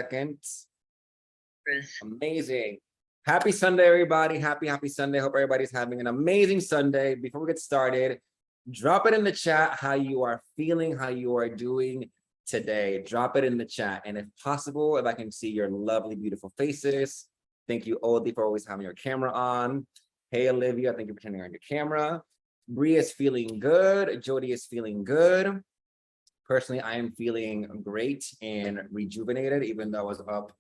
Seconds. Amazing. Happy Sunday, everybody. Happy Sunday. Hope everybody's having an amazing Sunday. Before we get started, drop it in the chat how you are feeling, how you are doing today. Drop it in the chat. And if possible, if I can see your lovely, beautiful faces. Thank you, Oldie, for always having your camera on. Hey, Olivia, thank you for turning on your camera. Bree is feeling good. Jody is feeling good. Personally, I am feeling great and rejuvenated, even though I was up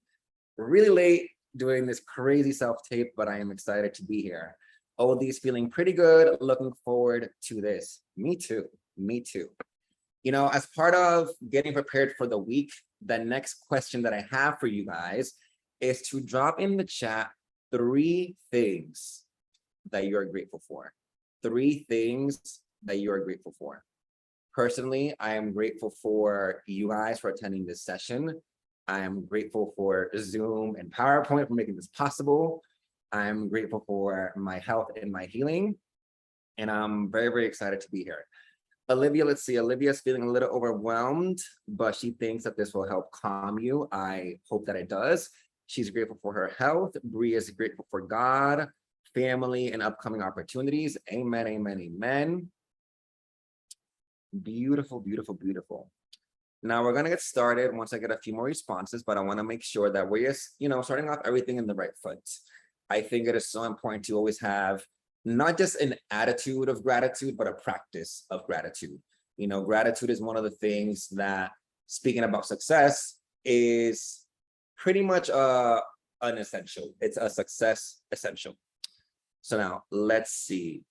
really late doing this crazy self-tape, but I am excited to be here. Oldie's feeling pretty good. Looking forward to this. Me too. Me too. You know, as part of getting prepared for the week, the next question that I have for you guys is to drop in the chat 3 things that you're grateful for. 3 things that you are grateful for. Personally, I am grateful for you guys for attending this session. I am grateful for Zoom and PowerPoint for making this possible. I'm grateful for my health and my healing. And I'm very, very excited to be here. Olivia, let's see. Olivia's feeling a little overwhelmed, but she thinks that this will help calm you. I hope that it does. She's grateful for her health. Bree is grateful for God, family, and upcoming opportunities. Amen, amen, amen. Beautiful, beautiful, beautiful. Now we're gonna get started once I get a few more responses, but I wanna make sure that we're just, starting off everything in the right foot. I think it is so important to always have not just an attitude of gratitude, but a practice of gratitude. Gratitude is one of the things that, speaking about success, is pretty much an essential. It's a success essential. So now let's see.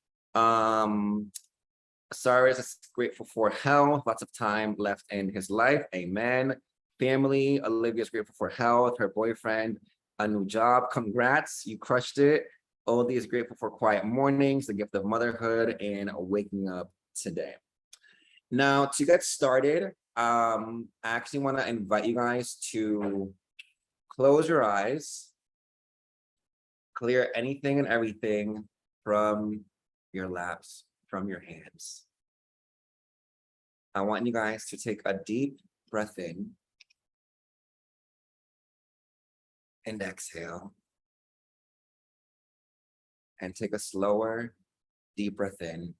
Cyrus is grateful for health, lots of time left in his life. Amen. Family, Olivia's grateful for health, her boyfriend, a new job. Congrats, you crushed it. Oldie is grateful for quiet mornings, the gift of motherhood, and waking up today. Now, to get started, I actually want to invite you guys to close your eyes, clear anything and everything from your laps, from your hands. I want you guys to take a deep breath in and exhale. And take a slower, deep breath in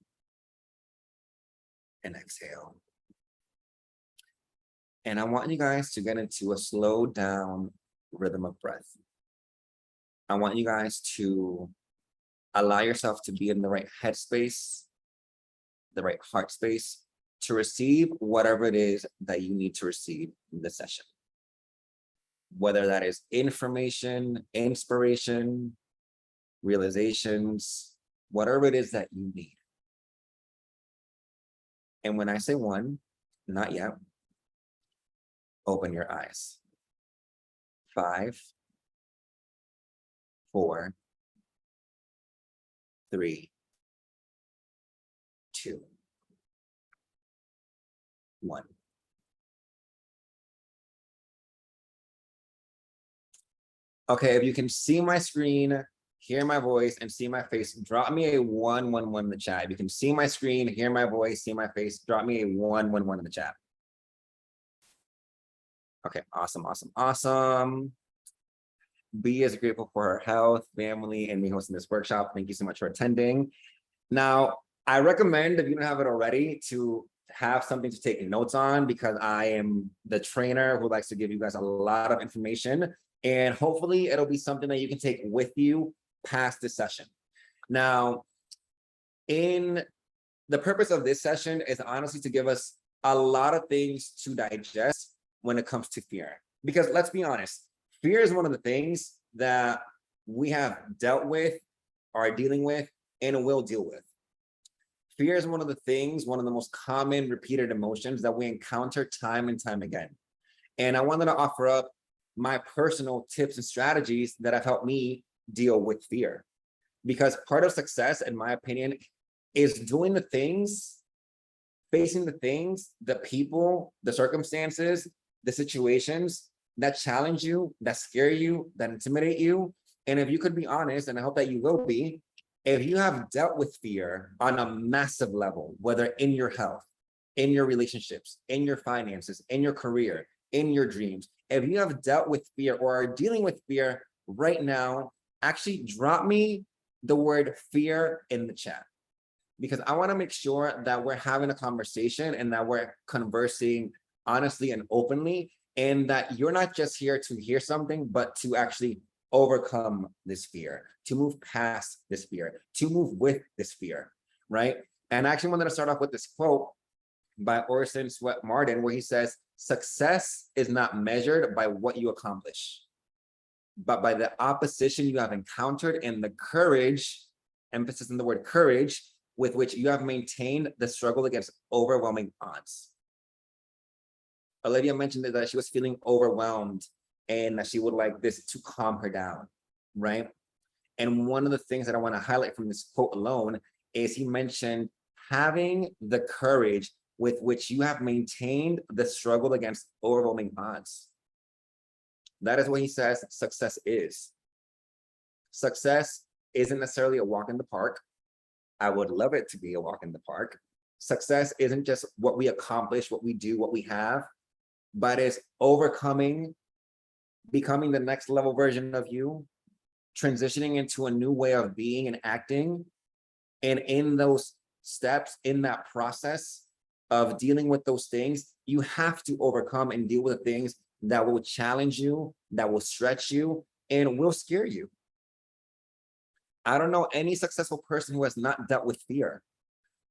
and exhale. And I want you guys to get into a slow down rhythm of breath. I want you guys to allow yourself to be in the right headspace, the right heart space, to receive whatever it is that you need to receive in this session. Whether that is information, inspiration, realizations, whatever it is that you need. And when I say 1, not yet, open your eyes. 5, 4, 3, 2, 1. Okay, if you can see my screen, hear my voice, and see my face, drop me a 111 in the chat. If you can see my screen, hear my voice, see my face, drop me a 111 in the chat. Okay, awesome, awesome, awesome. B is grateful for her health, family, and me hosting this workshop. Thank you so much for attending. Now, I recommend, if you don't have it already, to have something to take notes on, because I am the trainer who likes to give you guys a lot of information, and hopefully it'll be something that you can take with you past this session. Now, the purpose of this session is honestly to give us a lot of things to digest when it comes to fear. Because let's be honest, fear is one of the things that we have dealt with, are dealing with, and will deal with. Fear is one of the most common repeated emotions that we encounter time and time again. And I wanted to offer up my personal tips and strategies that have helped me deal with fear. Because part of success, in my opinion, is doing the things, facing the things, the people, the circumstances, the situations that challenge you, that scare you, that intimidate you. And if you could be honest, and I hope that you will be, if you have dealt with fear on a massive level, whether in your health, in your relationships, in your finances, in your career, in your dreams, if you have dealt with fear or are dealing with fear right now, actually drop me the word fear in the chat, because I want to make sure that we're having a conversation and that we're conversing honestly and openly, and that you're not just here to hear something, but to actually overcome this fear, to move past this fear, to move with this fear, right? And I actually wanted to start off with this quote by Orson Swett Martin, where he says, success is not measured by what you accomplish, but by the opposition you have encountered and the courage, emphasis on the word courage, with which you have maintained the struggle against overwhelming odds. Olivia mentioned that she was feeling overwhelmed and that she would like this to calm her down, right? And one of the things that I want to highlight from this quote alone is he mentioned having the courage with which you have maintained the struggle against overwhelming odds. That is what he says success is. Success isn't necessarily a walk in the park. I would love it to be a walk in the park. Success isn't just what we accomplish, what we do, what we have, but it's overcoming, becoming the next level version of you, transitioning into a new way of being and acting. And in those steps, in that process of dealing with those things, you have to overcome and deal with the things that will challenge you, that will stretch you, and will scare you. I don't know any successful person who has not dealt with fear,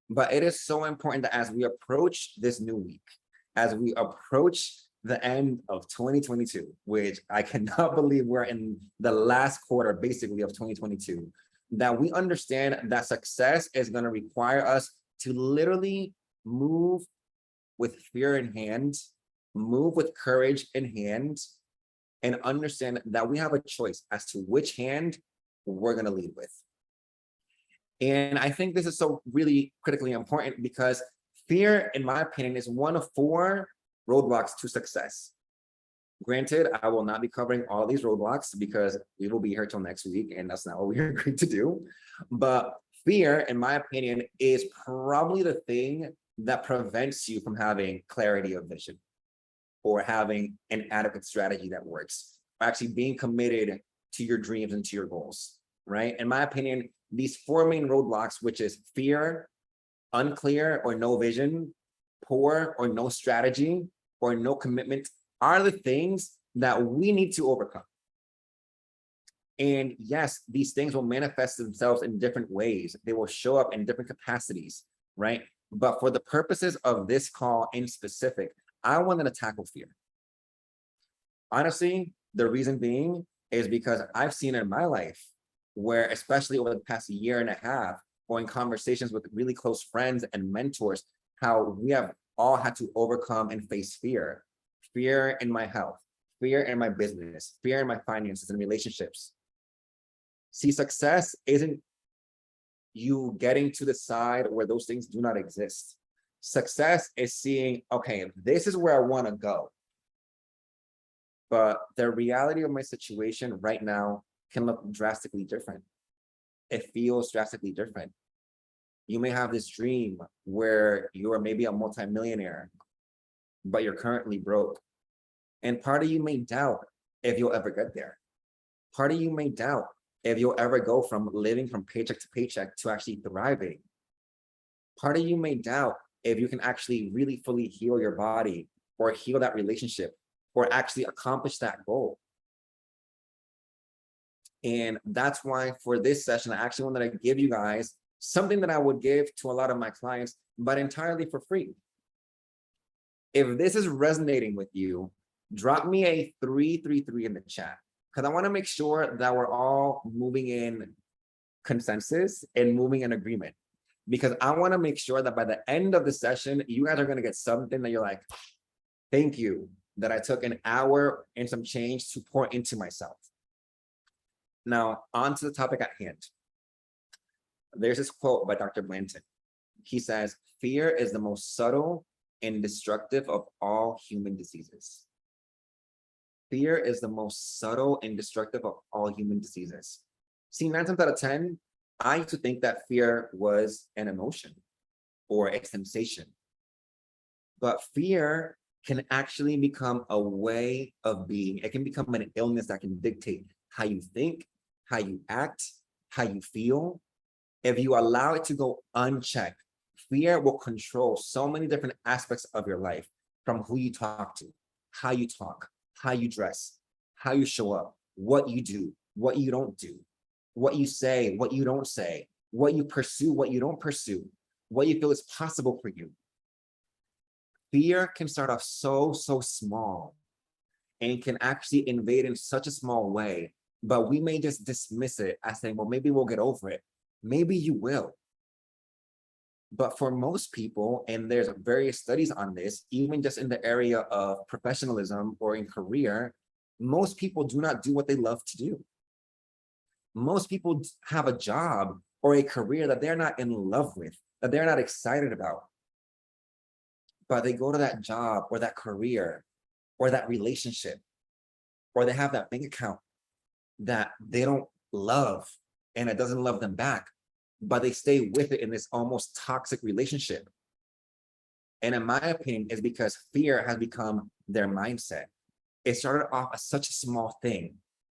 but it is so important that as we approach this new week, as we approach the end of 2022, which I cannot believe we're in the last quarter, basically, of 2022, that we understand that success is going to require us to literally move with fear in hand, move with courage in hand, and understand that we have a choice as to which hand we're going to lead with. And I think this is so really critically important because fear, in my opinion, is one of 4 roadblocks to success. Granted, I will not be covering all these roadblocks because we will be here till next week, and that's not what we agreed to do. But fear, in my opinion, is probably the thing that prevents you from having clarity of vision or having an adequate strategy that works, or actually being committed to your dreams and to your goals, right? In my opinion, these 4 main roadblocks, which is fear, unclear or no vision, poor or no strategy, or no commitment, are the things that we need to overcome. And yes, these things will manifest themselves in different ways. They will show up in different capacities, right? But for the purposes of this call in specific, I wanted to tackle fear. Honestly, the reason being is because I've seen in my life where, especially over the past year and a half, or in conversations with really close friends and mentors, how we have all had to overcome and face fear. Fear in my health, fear in my business, fear in my finances and relationships. See, success isn't you getting to the side where those things do not exist. Success is seeing, okay, this is where I want to go. But the reality of my situation right now can look drastically different. It feels drastically different. You may have this dream where you are maybe a multimillionaire, but you're currently broke. And part of you may doubt if you'll ever get there. Part of you may doubt if you'll ever go from living from paycheck to paycheck to actually thriving. Part of you may doubt if you can actually really fully heal your body or heal that relationship or actually accomplish that goal. And that's why for this session, I actually wanted to give you guys something that I would give to a lot of my clients, but entirely for free. If this is resonating with you, drop me a 333 in the chat, because I want to make sure that we're all moving in consensus and moving in agreement, because I want to make sure that by the end of the session, you guys are going to get something that you're like, thank you, that I took an hour and some change to pour into myself. Now, on to the topic at hand. There's this quote by Dr. Blanton. He says, fear is the most subtle and destructive of all human diseases. Fear is the most subtle and destructive of all human diseases. See, 9 times out of 10, I used to think that fear was an emotion or a sensation. But fear can actually become a way of being. It can become an illness that can dictate how you think, how you act, how you feel. If you allow it to go unchecked, fear will control so many different aspects of your life, from who you talk to, how you dress, how you show up, what you do, what you don't do, what you say, what you don't say, what you pursue, what you don't pursue, what you feel is possible for you. Fear can start off so small and can actually invade in such a small way, but we may just dismiss it as saying, well, maybe we'll get over it. Maybe you will. But for most people, and there's various studies on this, even just in the area of professionalism or in career, most people do not do what they love to do. Most people have a job or a career that they're not in love with, that they're not excited about. But they go to that job or that career or that relationship, or they have that bank account that they don't love and it doesn't love them back, but they stay with it in this almost toxic relationship. And in my opinion, it's because fear has become their mindset. It started off as such a small thing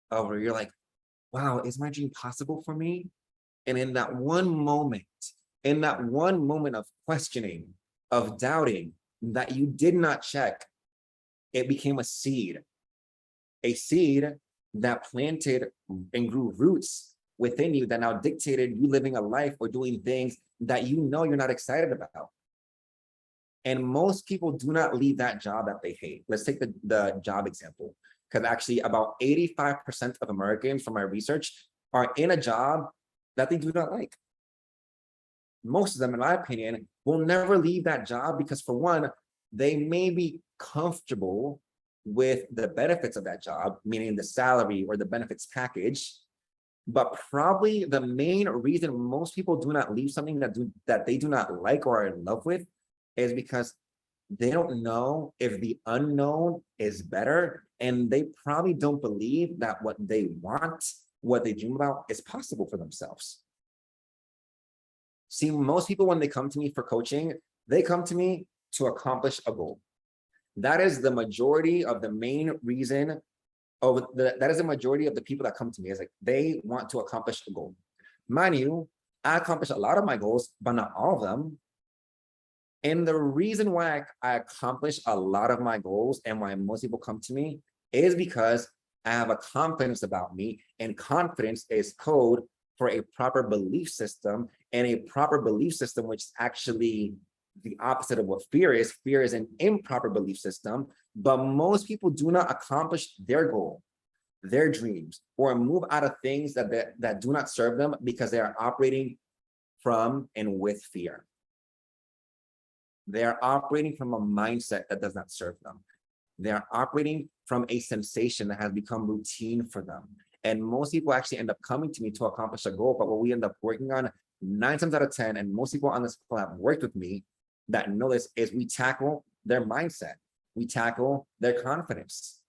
where you're like, wow, is my dream possible for me? And in that one moment of questioning, of doubting that you did not check, it became a seed that planted and grew roots within you that now dictated you living a life or doing things that you know you're not excited about. And most people do not leave that job that they hate. Let's take the job example, because actually about 85% of Americans, from my research, are in a job that they do not like. Most of them, in my opinion, will never leave that job because, for one, they may be comfortable with the benefits of that job, meaning the salary or the benefits package. But probably the main reason most people do not leave something that they do not like or are in love with is because they don't know if the unknown is better, and they probably don't believe that what they want, what they dream about, is possible for themselves. See, most people, when they come to me for coaching, they come to me to accomplish a goal. That is the majority of the main reason. That is the majority of the people that come to me, is like they want to accomplish a goal. Mind you, I accomplish a lot of my goals, but not all of them. And the reason why I accomplish a lot of my goals and why most people come to me is because I have a confidence about me, and confidence is code for a proper belief system, and a proper belief system, which is actually the opposite of what fear is. Fear is an improper belief system, but most people do not accomplish their goal, their dreams, or move out of things that do not serve them because they are operating from and with fear. They are operating from a mindset that does not serve them. They are operating from a sensation that has become routine for them. And most people actually end up coming to me to accomplish a goal, but what we end up working on 9 times out of 10, and most people on this call have worked with me that know this, is we tackle their mindset. We tackle their confidence.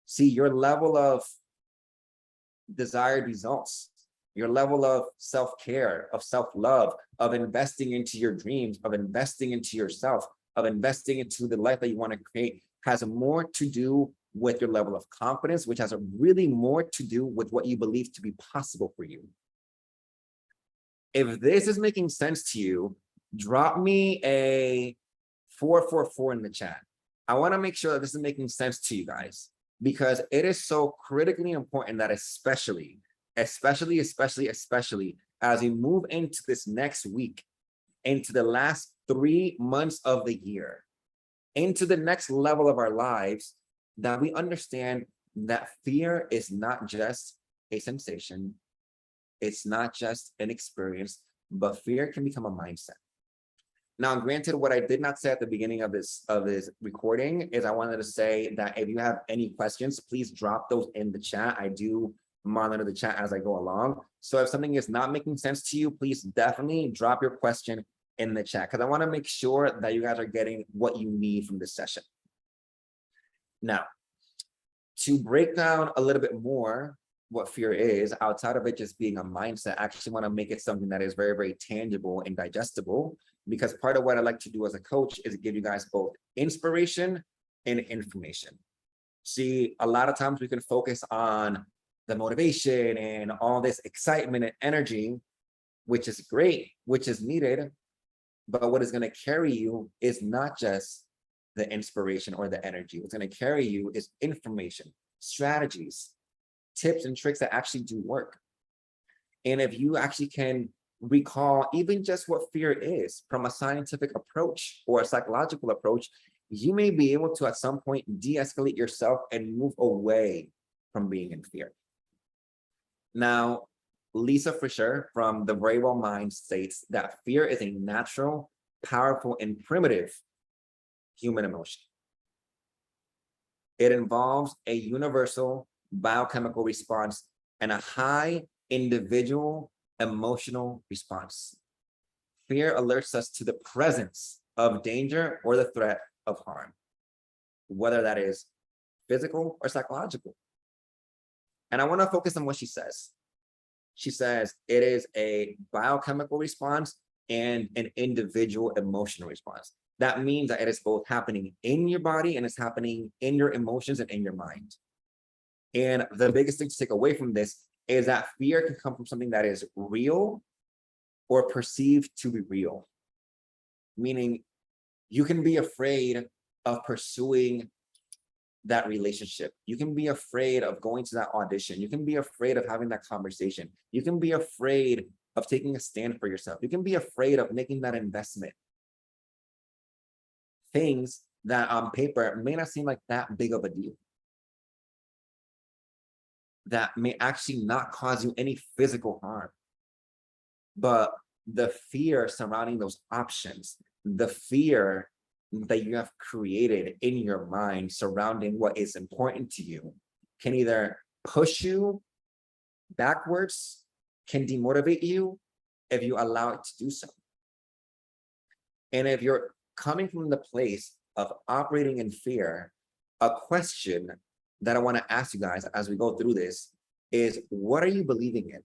See, your level of desired results, your level of self-care, of self-love, of investing into your dreams, of investing into yourself, of investing into the life that you want to create, has more to do with your level of confidence, which has really more to do with what you believe to be possible for you. If this is making sense to you, drop me a 444 in the chat. I want to make sure that this is making sense to you guys, because it is so critically important that especially as we move into this next week, into the last 3 months of the year, into the next level of our lives, that we understand that fear is not just a sensation, it's not just an experience, but fear can become a mindset. Now, granted, what I did not say at the beginning of this recording is I wanted to say that if you have any questions, please drop those in the chat. I do monitor the chat as I go along. So if something is not making sense to you, please definitely drop your question in the chat, because I want to make sure that you guys are getting what you need from this session. Now, to break down a little bit more what fear is, outside of it just being a mindset, I actually want to make it something that is very, very tangible and digestible. because part of what I like to do as a coach is give you guys both inspiration and information. See, a lot of times we can focus on the motivation and all this excitement and energy, which is great, which is needed. But what is going to carry you is not just the inspiration or the energy. What's going to carry you is information, strategies, tips, and tricks that actually do work. And if you actually can recall even just what fear is from a scientific approach or a psychological approach, you may be able to at some point de-escalate yourself and move away from being in fear. Now, Lisa Fisher from The Very Well Mind states that fear is a natural, powerful, and primitive human emotion. It involves a universal biochemical response and a high individual emotional response. Fear alerts us to the presence of danger or the threat of harm, whether that is physical or psychological. And I want to focus on what she says. She says it is a biochemical response and an individual emotional response. That means that it is both happening in your body and it's happening in your emotions and in your mind. And the biggest thing to take away from this is that fear can come from something that is real or perceived to be real. Meaning you can be afraid of pursuing that relationship. You can be afraid of going to that audition. You can be afraid of having that conversation. You can be afraid of taking a stand for yourself. You can be afraid of making that investment. Things that on paper may not seem like that big of a deal, that may actually not cause you any physical harm. But the fear surrounding those options, the fear that you have created in your mind surrounding what is important to you, can either push you backwards, can demotivate you if you allow it to do so. And if you're coming from the place of operating in fear, a question that I want to ask you guys as we go through this is, what are you believing in?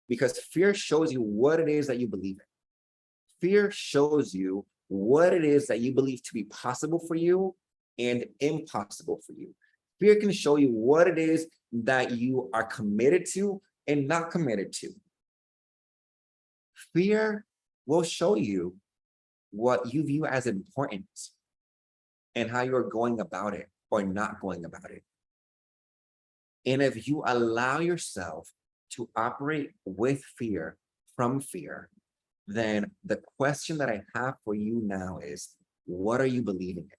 Because fear shows you what it is that you believe in. Fear shows you what it is that you believe to be possible for you and impossible for you. Fear can show you what it is that you are committed to and not committed to. Fear will show you what you view as important and how you're going about it or not going about it. And if you allow yourself to operate with fear, from fear, then the question that I have for you now is, what are you believing in?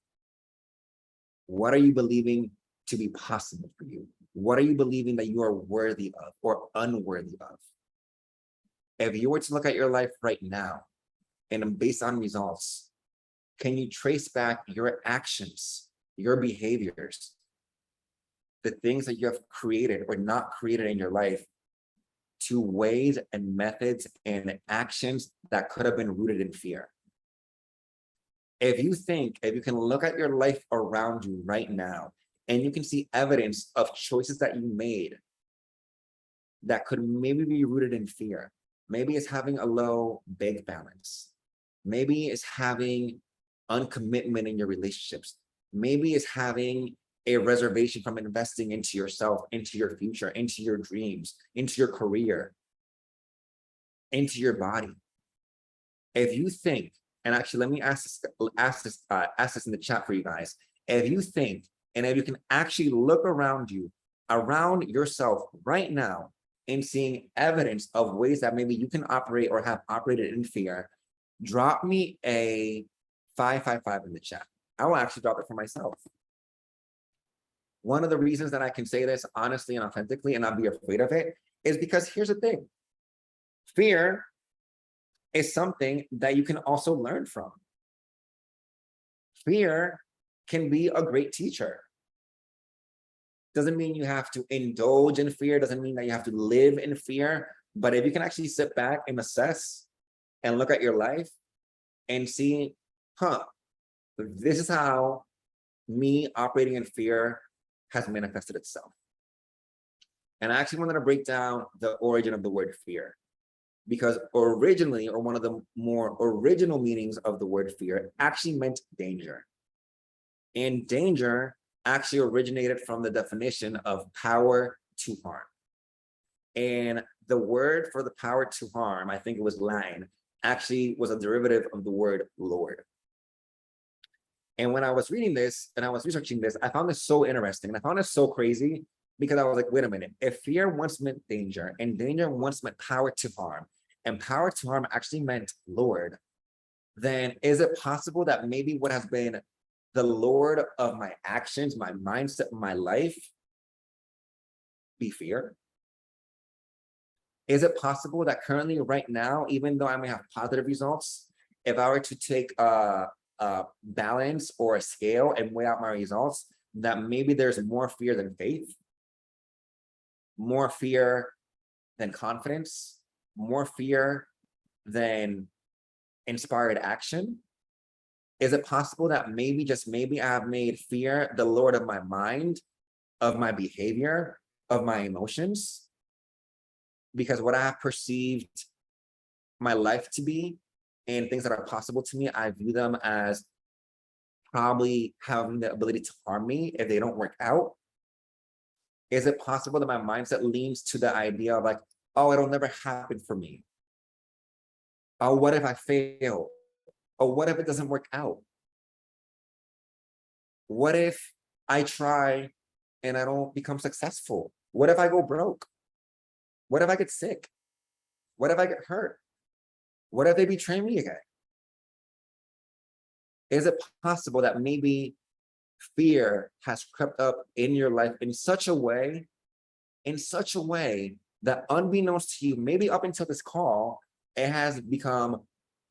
What are you believing to be possible for you? What are you believing that you are worthy of or unworthy of? If you were to look at your life right now and based on results, can you trace back your actions, your behaviors, the things that you have created or not created in your life to ways and methods and actions that could have been rooted in fear? If you can look at your life around you right now and you can see evidence of choices that you made that could maybe be rooted in fear, maybe it's having a low bank balance, maybe it's having uncommitment in your relationships, maybe it's having a reservation from investing into yourself, into your future, into your dreams, into your career, into your body. If you think, and actually let me ask this in the chat for you guys. If you think, and if you can actually look around you, around yourself right now and seeing evidence of ways that maybe you can operate or have operated in fear, drop me a 555 in the chat. I will actually drop it for myself. One of the reasons that I can say this honestly and authentically and not be afraid of it is because here's the thing. Fear is something that you can also learn from. Fear can be a great teacher. Doesn't mean you have to indulge in fear, doesn't mean that you have to live in fear, but if you can actually sit back and assess and look at your life and see, this is how me operating in fear has manifested itself. And I actually wanted to break down the origin of the word fear. because originally, or one of the more original meanings of the word fear actually meant danger. And danger actually originated from the definition of power to harm. And the word for the power to harm, I think it was Latin, actually was a derivative of the word Lord. And when I was reading this and I was researching this, I found this so interesting. And I found it so crazy because I was like, wait a minute, if fear once meant danger and danger once meant power to harm, and power to harm actually meant Lord, then is it possible that maybe what has been the Lord of my actions, my mindset, my life, be fear? Is it possible that currently, right now, even though I may have positive results, if I were to take a balance or a scale and weigh out my results, that maybe there's more fear than faith, more fear than confidence, more fear than inspired action? Is it possible that maybe, just maybe, I have made fear the Lord of my mind, of my behavior, of my emotions? Because what I have perceived my life to be and things that are possible to me, I view them as probably having the ability to harm me if they don't work out. Is it possible that my mindset leans to the idea of like, oh, it'll never happen for me? Oh, what if I fail? Oh, what if it doesn't work out? What if I try and I don't become successful? What if I go broke? What if I get sick? What if I get hurt? What if they betray me again? Is it possible that maybe fear has crept up in your life in such a way that unbeknownst to you, maybe up until this call, it has become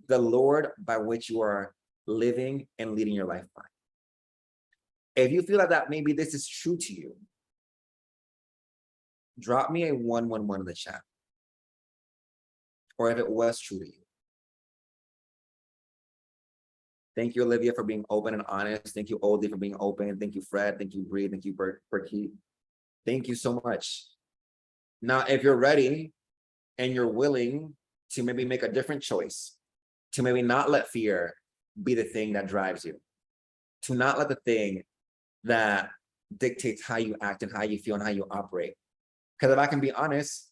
the Lord by which you are living and leading your life by? If you feel like that maybe this is true to you, drop me a 111 in the chat. Or if it was true to you. Thank you, Olivia, for being open and honest. Thank you, Oldie, for being open. Thank you, Fred. Thank you, Bree. Thank you, Berkey. Thank you so much. Now, if you're ready and you're willing to maybe make a different choice, to maybe not let fear be the thing that drives you, to not let the thing that dictates how you act and how you feel and how you operate. Because if I can be honest,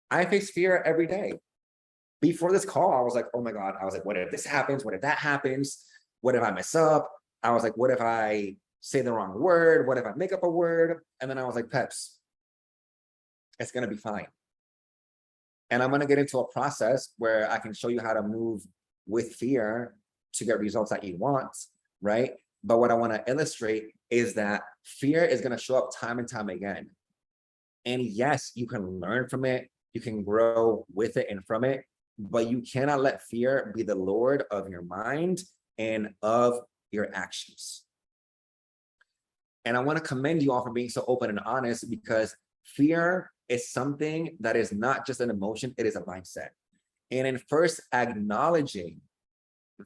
I face fear every day. Before this call, I was like, oh my God, I was like, what if this happens? What if that happens? What if I mess up? I was like, what if I say the wrong word? What if I make up a word? And then I was like, Pepz, it's gonna be fine. And I'm gonna get into a process where I can show you how to move with fear to get results that you want, right? But what I wanna illustrate is that fear is gonna show up time and time again. And yes, you can learn from it, you can grow with it and from it, but you cannot let fear be the Lord of your mind and of your actions. And I want to commend you all for being so open and honest, because fear is something that is not just an emotion, it is a mindset. And in first acknowledging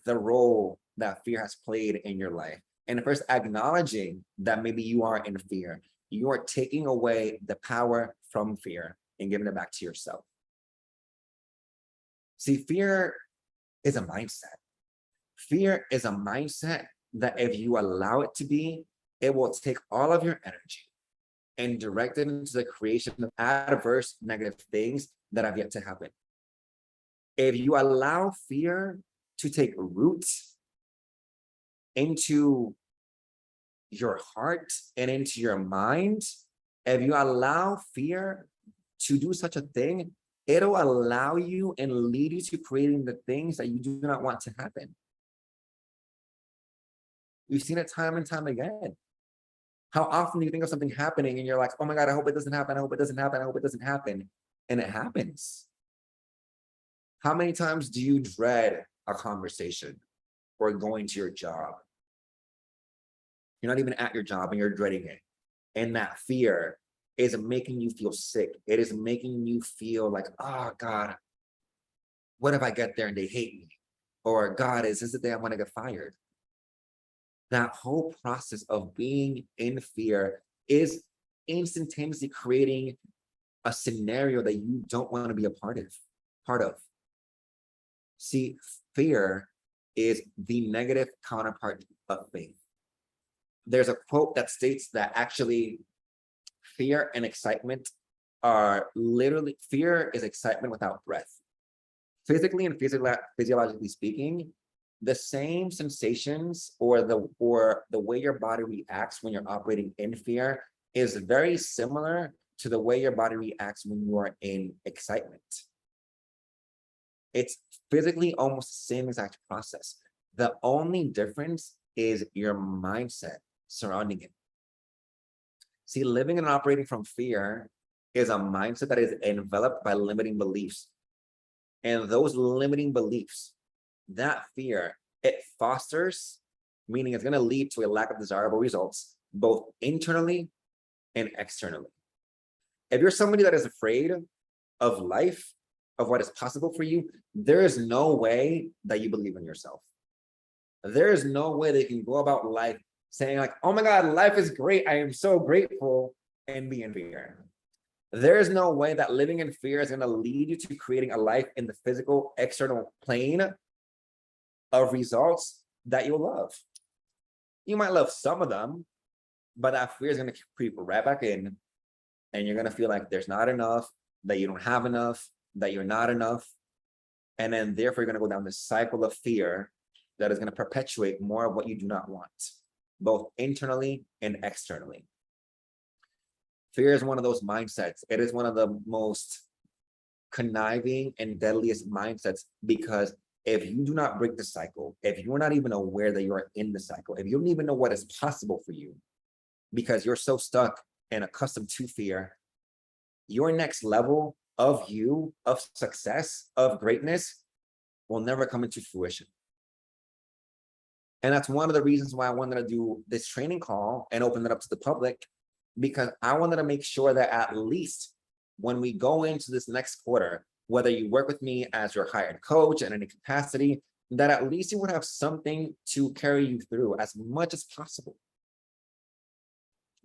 the role that fear has played in your life, and first acknowledging that maybe you are in fear, you are taking away the power from fear and giving it back to yourself. See, fear is a mindset. Fear is a mindset that if you allow it to be, it will take all of your energy and direct it into the creation of adverse negative things that have yet to happen. If you allow fear to take root into your heart and into your mind, if you allow fear to do such a thing, it'll allow you and lead you to creating the things that you do not want to happen. We've seen it time and time again. How often do you think of something happening and you're like, oh my God, I hope it doesn't happen. I hope it doesn't happen. I hope it doesn't happen. And it happens. How many times do you dread a conversation or going to your job? You're not even at your job and you're dreading it. And that fear is making you feel sick. It is making you feel like, oh God, what if I get there and they hate me? Or God, is this the day I'm gonna get fired? That whole process of being in fear is instantaneously creating a scenario that you don't want to be a part of. part of. See, fear is the negative counterpart of faith. There's a quote that states that actually fear and excitement are literally, fear is excitement without breath. Physically and physiologically speaking, the same sensations or the way your body reacts when you're operating in fear is very similar to the way your body reacts when you are in excitement. It's physically almost the same exact process. The only difference is your mindset surrounding it. See, living and operating from fear is a mindset that is enveloped by limiting beliefs. And those limiting beliefs, that fear, it fosters, meaning it's going to lead to a lack of desirable results, both internally and externally. If you're somebody that is afraid of life, of what is possible for you, there is no way that you believe in yourself. There is no way that you can go about life saying like, oh my God, life is great. I am so grateful, and be in fear. There is no way that living in fear is going to lead you to creating a life in the physical external plane of results that you'll love. You might love some of them, but that fear is going to creep right back in, and you're going to feel like there's not enough, that you don't have enough, that you're not enough. And then therefore you're going to go down this cycle of fear that is going to perpetuate more of what you do not want, both internally and externally. Fear is one of those mindsets. It is one of the most conniving and deadliest mindsets, because if you do not break the cycle, if you're not even aware that you are in the cycle, if you don't even know what is possible for you, because you're so stuck and accustomed to fear, your next level of you, of success, of greatness will never come into fruition. And that's one of the reasons why I wanted to do this training call and open it up to the public, because I wanted to make sure that at least when we go into this next quarter, whether you work with me as your hired coach in any capacity, that at least you would have something to carry you through as much as possible.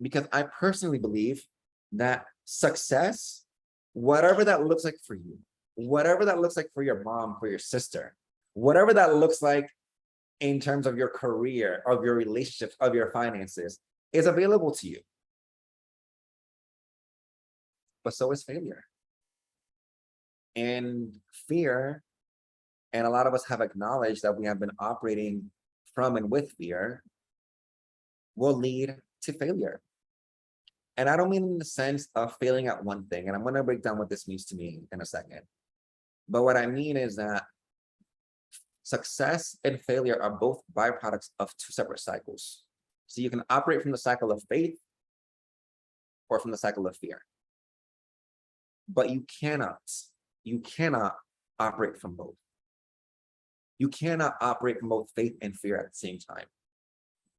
Because I personally believe that success, whatever that looks like for you, whatever that looks like for your mom, for your sister, whatever that looks like in terms of your career, of your relationships, of your finances, is available to you. But so is failure. And fear, and a lot of us have acknowledged that we have been operating from and with fear, will lead to failure. And I don't mean in the sense of failing at one thing, and I'm going to break down what this means to me in a second. But what I mean is that success and failure are both byproducts of two separate cycles. So you can operate from the cycle of faith or from the cycle of fear. But you cannot operate from both. You cannot operate from both faith and fear at the same time.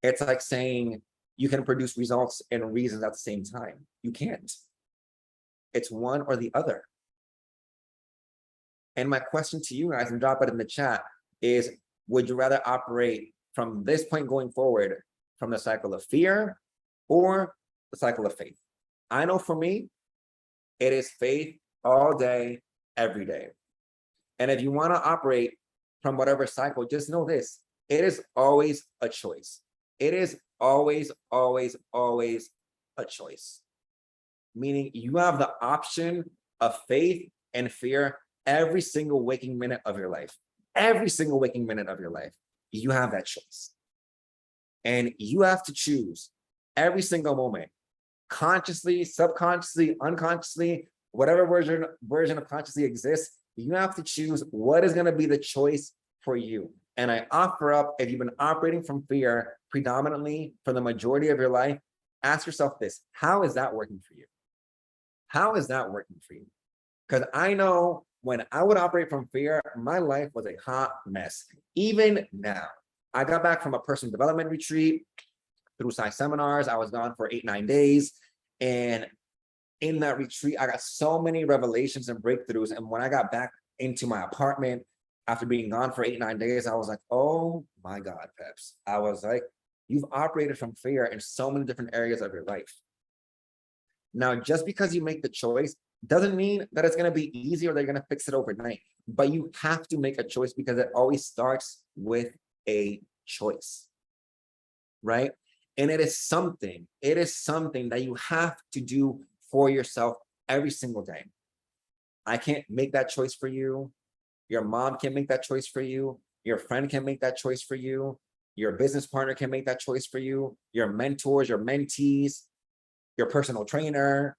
It's like saying you can produce results and reasons at the same time. You can't. It's one or the other. And my question to you guys, and drop it in the chat, is would you rather operate from this point going forward from the cycle of fear or the cycle of faith? I know for me, it is faith all day, every day. And if you want to operate from whatever cycle, just know this: it is always a choice. It is always, always, always a choice. Meaning you have the option of faith and fear every single waking minute of your life. Every single waking minute of your life, you have that choice. And you have to choose every single moment, consciously, subconsciously, unconsciously, whatever version of consciously exists, you have to choose what is going to be the choice for you. And I offer up, if you've been operating from fear predominantly for the majority of your life, ask yourself this: how is that working for you? How is that working for you? Because I know when I would operate from fear, my life was a hot mess. Even now, I got back from a personal development retreat through science seminars. I was gone for 8-9 days. And in that retreat, I got so many revelations and breakthroughs. And when I got back into my apartment after being gone for 8-9 days, I was like, oh my God, Pepz. I was like, you've operated from fear in so many different areas of your life. Now, just because you make the choice Doesn't mean that it's going to be easy or they're going to fix it overnight, but you have to make a choice because it always starts with a choice, right? And it is something that you have to do for yourself every single day. I can't make that choice for you. Your mom can make that choice for you. Your friend can make that choice for you. Your business partner can make that choice for you. Your mentors, your mentees, your personal trainer,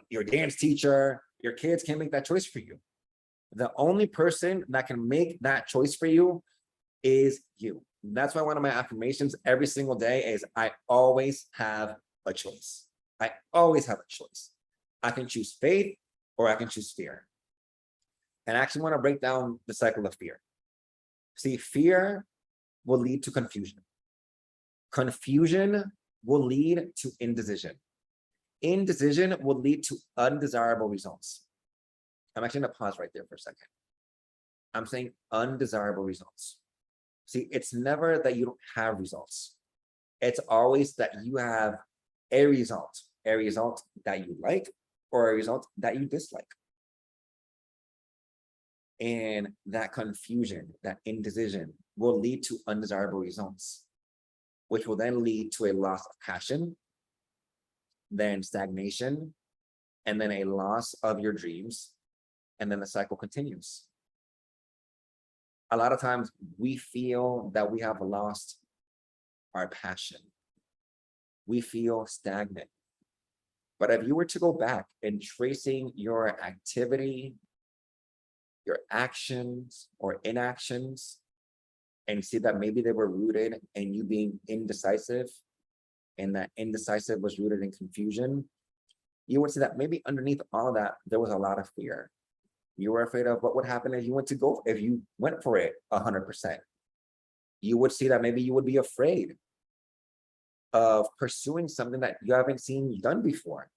your dance teacher, your kids can't make that choice for you. The only person that can make that choice for you is you. That's why one of my affirmations every single day is I always have a choice. I always have a choice. I can choose faith or I can choose fear. And I actually want to break down the cycle of fear. See, fear will lead to confusion. Confusion will lead to indecision. Indecision will lead to undesirable results. I'm actually going to pause right there for a second. I'm saying undesirable results. See, it's never that you don't have results. It's always that you have a result that you like or a result that you dislike. And that confusion, that indecision will lead to undesirable results, which will then lead to a loss of passion, then stagnation, and then a loss of your dreams. And then the cycle continues. A lot of times we feel that we have lost our passion. We feel stagnant. But if you were to go back and tracing your activity, your actions or inactions, and see that maybe they were rooted in you being indecisive, and that indecisive was rooted in confusion, you would see that maybe underneath all of that, there was a lot of fear. You were afraid of what would happen if you went for it 100%. You would see that maybe you would be afraid of pursuing something that you haven't seen done before.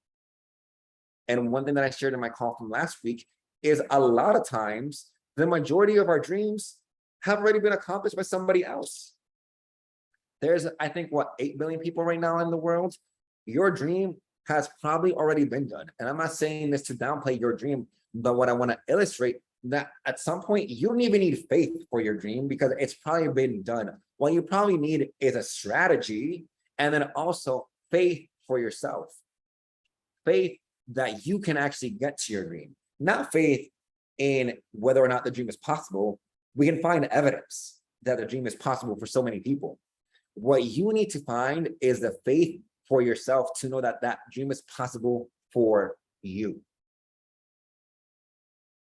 And one thing that I shared in my call from last week is a lot of times, the majority of our dreams have already been accomplished by somebody else. There's, I think, 8 billion people right now in the world. Your dream has probably already been done. And I'm not saying this to downplay your dream, but what I want to illustrate that at some point, you don't even need faith for your dream because it's probably been done. What you probably need is a strategy and then also faith for yourself. Faith that you can actually get to your dream. Not faith in whether or not the dream is possible. We can find evidence that the dream is possible for so many people. What you need to find is the faith for yourself to know that that dream is possible for you.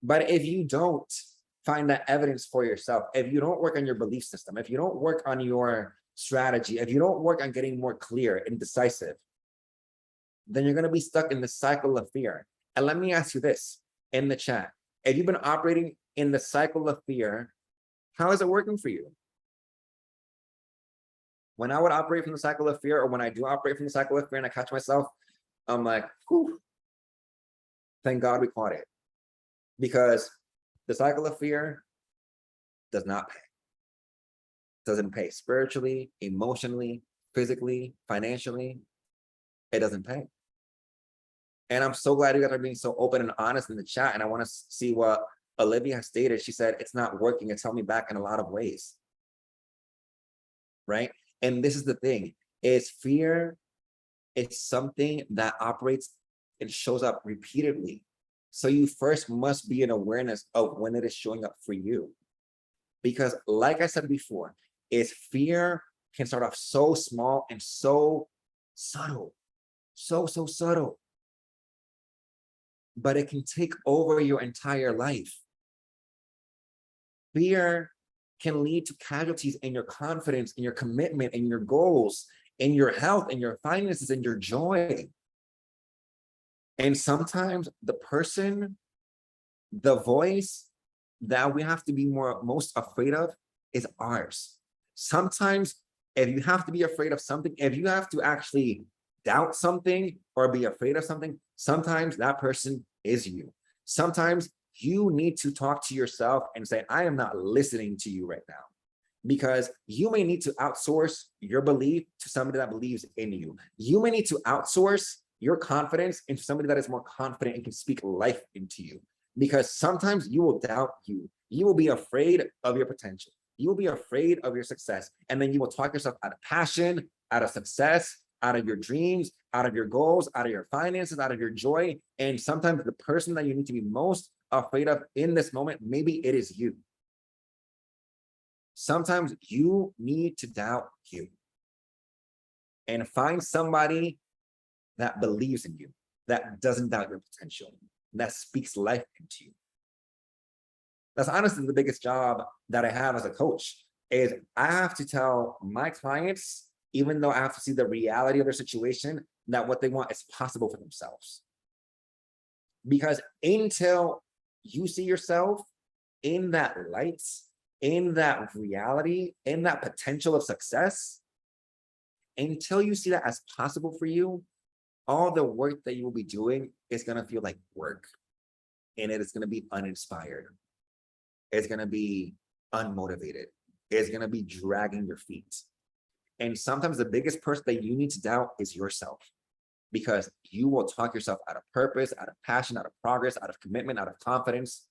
But if you don't find that evidence for yourself, if you don't work on your belief system, if you don't work on your strategy, if you don't work on getting more clear and decisive, then you're going to be stuck in the cycle of fear. And let me ask you this in the chat. If you've been operating in the cycle of fear, how is it working for you? When I would operate from the cycle of fear, or when I do operate from the cycle of fear and I catch myself, I'm like, whew, thank God we caught it. Because the cycle of fear does not pay. Doesn't pay spiritually, emotionally, physically, financially. It doesn't pay. And I'm so glad you guys are being so open and honest in the chat. And I want to see what Olivia has stated. She said, it's not working. It's held me back in a lot of ways. Right? And this is the thing, is fear is something that operates and shows up repeatedly. So you first must be in awareness of when it is showing up for you. Because like I said before, is fear can start off so small and so subtle, so subtle. But it can take over your entire life. Fear can lead to casualties in your confidence, in your commitment, in your goals, in your health, in your finances, in your joy. And sometimes the voice that we have to be most afraid of is ours. Sometimes if you have to be afraid of something, if you have to actually doubt something or be afraid of something, sometimes that person is you. Sometimes you need to talk to yourself and say, I am not listening to you right now. Because you may need to outsource your belief to somebody that believes in you. You may need to outsource your confidence into somebody that is more confident and can speak life into you. Because sometimes you will doubt you. You will be afraid of your potential. You will be afraid of your success. And then you will talk yourself out of passion, out of success, out of your dreams, out of your goals, out of your finances, out of your joy. And sometimes the person that you need to be most afraid of in this moment, maybe it is you. Sometimes you need to doubt you and find somebody that believes in you, that doesn't doubt your potential, that speaks life into you. That's honestly the biggest job that I have as a coach, is I have to tell my clients, even though I have to see the reality of their situation, that what they want is possible for themselves. Because until you see yourself in that light, in that reality, in that potential of success, until you see that as possible for you, all the work that you will be doing is going to feel like work, and it is going to be uninspired. It's going to be unmotivated. It's going to be dragging your feet. And sometimes the biggest person that you need to doubt is yourself, because you will talk yourself out of purpose, out of passion, out of progress, out of commitment, out of confidence,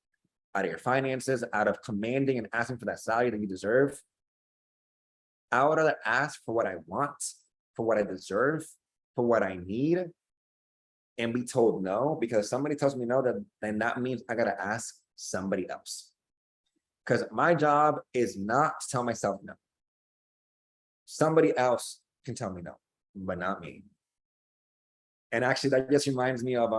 out of your finances, out of commanding and asking for that salary that you deserve. I would rather ask for what I want, for what I deserve, for what I need, and be told no, because somebody tells me no, then that means I got to ask somebody else. Because my job is not to tell myself no. Somebody else can tell me no, but not me. And actually, that just reminds me of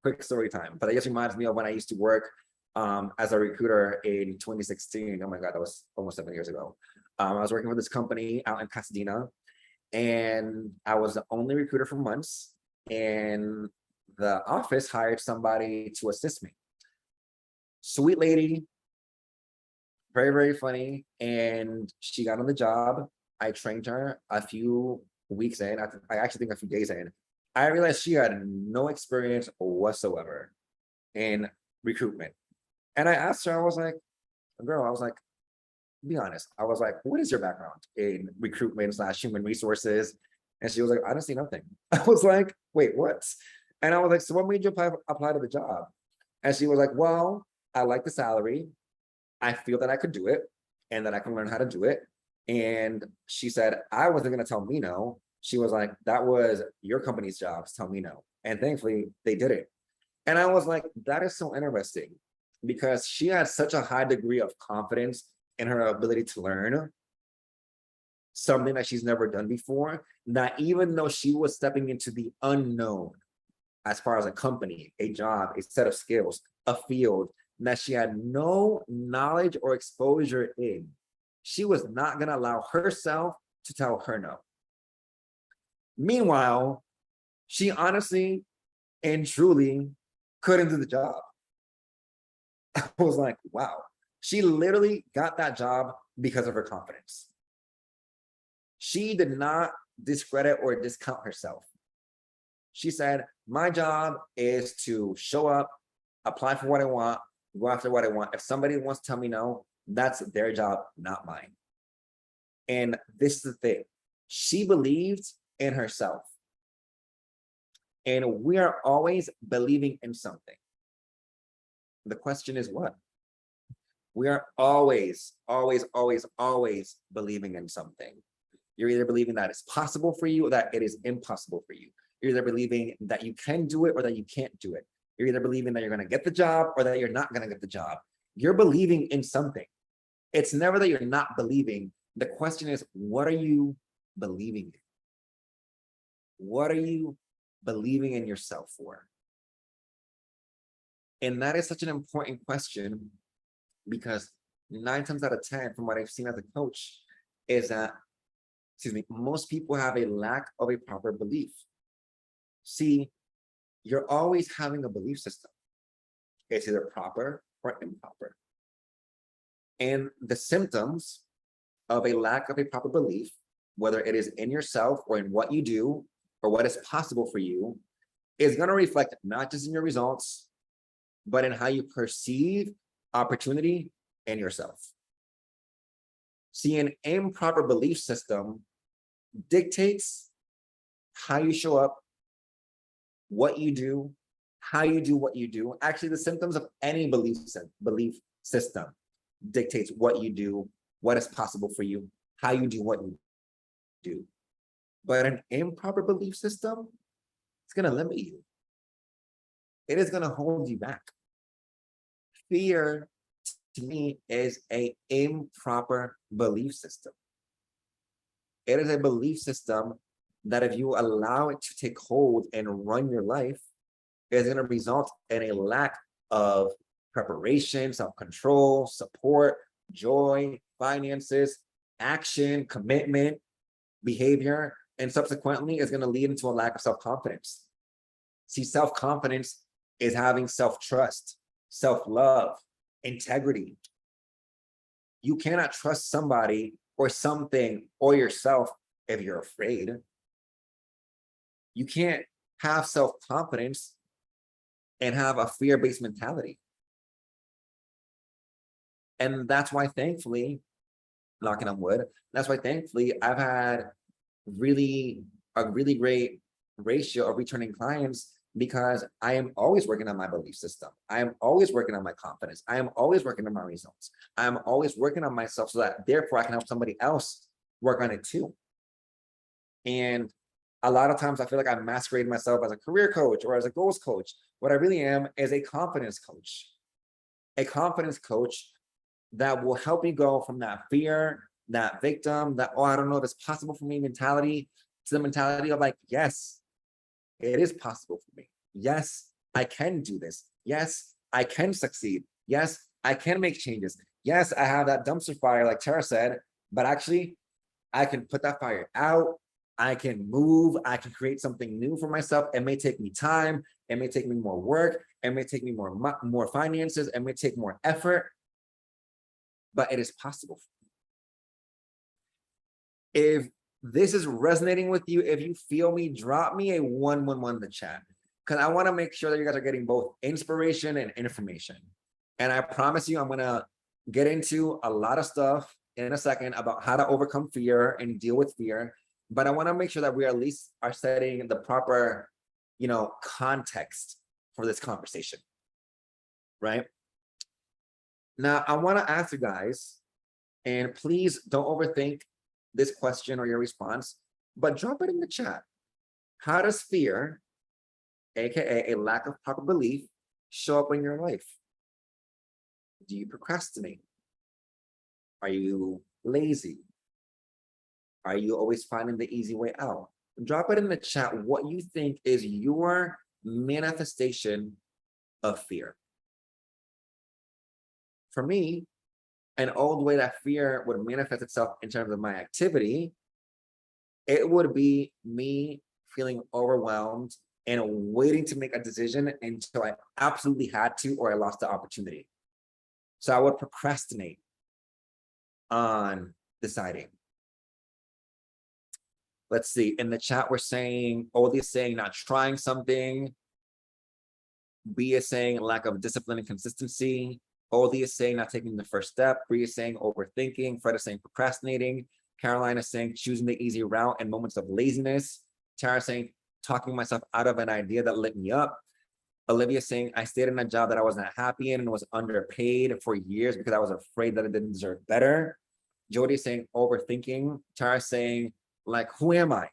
quick story time, but it just reminds me of when I used to work as a recruiter in 2016. Oh my God, that was almost 7 years ago. I was working with this company out in Pasadena, and I was the only recruiter for months, and the office hired somebody to assist me. Sweet lady, very, very funny. And she got on the job. I trained her a few weeks in. I actually think a few days in. I realized she had no experience whatsoever in recruitment. And I asked her, I was like, be honest. I was like, what is your background in recruitment / human resources? And she was like, honestly, nothing. I was like, wait, what? And I was like, so what made you apply to the job? And she was like, well, I like the salary. I feel that I could do it and that I can learn how to do it. And she said, I wasn't going to tell me no. She was like, that was your company's job to tell me no. And thankfully they did it. And I was like, that is so interesting, because she had such a high degree of confidence in her ability to learn something that she's never done before, that even though she was stepping into the unknown, as far as a company, a job, a set of skills, a field that she had no knowledge or exposure in, she was not going to allow herself to tell her no. Meanwhile, she honestly and truly couldn't do the job. I was like, wow. She literally got that job because of her confidence. She did not discredit or discount herself. She said, my job is to show up, apply for what I want, go after what I want. If somebody wants to tell me no, that's their job, not mine. And this is the thing. She believed in herself. And we are always believing in something. The question is what? We are always, always, always, always believing in something. You're either believing that it's possible for you or that it is impossible for you. You're either believing that you can do it or that you can't do it. You're either believing that you're going to get the job or that you're not going to get the job. You're believing in something. It's never that you're not believing. The question is, what are you believing in? What are you believing in yourself for? And that is such an important question, because 9 times out of 10, from what I've seen as a coach, is that, most people have a lack of a proper belief. See, you're always having a belief system. It's either proper or improper. And the symptoms of a lack of a proper belief, whether it is in yourself or in what you do or what is possible for you, is going to reflect not just in your results, but in how you perceive opportunity and yourself. See, an improper belief system dictates how you show up what you do, how you do what you do. Actually, the symptoms of any belief system dictates what you do, what is possible for you, how you do what you do. But an improper belief system, it's going to limit you. It is going to hold you back. Fear, to me, is an improper belief system. It is a belief system that if you allow it to take hold and run your life, is going to result in a lack of preparation, self-control, support, joy, finances, action, commitment, behavior, and subsequently is going to lead into a lack of self-confidence. See, self-confidence is having self-trust, self-love, integrity. You cannot trust somebody or something or yourself if you're afraid. You can't have self-confidence and have a fear-based mentality. And that's why, thankfully, knocking on wood, that's why, thankfully, I've had a really great ratio of returning clients, because I am always working on my belief system. I am always working on my confidence. I am always working on my results. I am always working on myself so that therefore I can help somebody else work on it too. And a lot of times I feel like I masquerade myself as a career coach or as a goals coach. What I really am is a confidence coach that will help you go from that fear, that victim, that, oh, I don't know if it's possible for me mentality, to the mentality of like, yes, it is possible for me. Yes, I can do this. Yes, I can succeed. Yes, I can make changes. Yes, I have that dumpster fire, like Tara said, but actually I can put that fire out. I can move. I can create something new for myself. It may take me time. It may take me more work. It may take me more finances. It may take more effort, but it is possible. If this is resonating with you, if you feel me, drop me a 111 in the chat, because I want to make sure that you guys are getting both inspiration and information. And I promise you, I'm going to get into a lot of stuff in a second about how to overcome fear and deal with fear. But I want to make sure that we at least are setting the proper, context for this conversation, right? Now, I want to ask you guys, and please don't overthink this question or your response, but drop it in the chat. How does fear, aka a lack of proper belief, show up in your life? Do you procrastinate? Are you lazy? Are you always finding the easy way out? Drop it in the chat what you think is your manifestation of fear. For me, an old way that fear would manifest itself in terms of my activity, it would be me feeling overwhelmed and waiting to make a decision until I absolutely had to, or I lost the opportunity. So I would procrastinate on deciding. Let's see, in the chat, we're saying, Oldie is saying not trying something. B is saying lack of discipline and consistency. Oldie is saying not taking the first step. Bree is saying overthinking. Fred is saying procrastinating. Caroline is saying choosing the easy route in moments of laziness. Tara is saying talking myself out of an idea that lit me up. Olivia is saying I stayed in a job that I wasn't happy in and was underpaid for years because I was afraid that I didn't deserve better. Jody is saying overthinking. Tara is saying, like, who am I?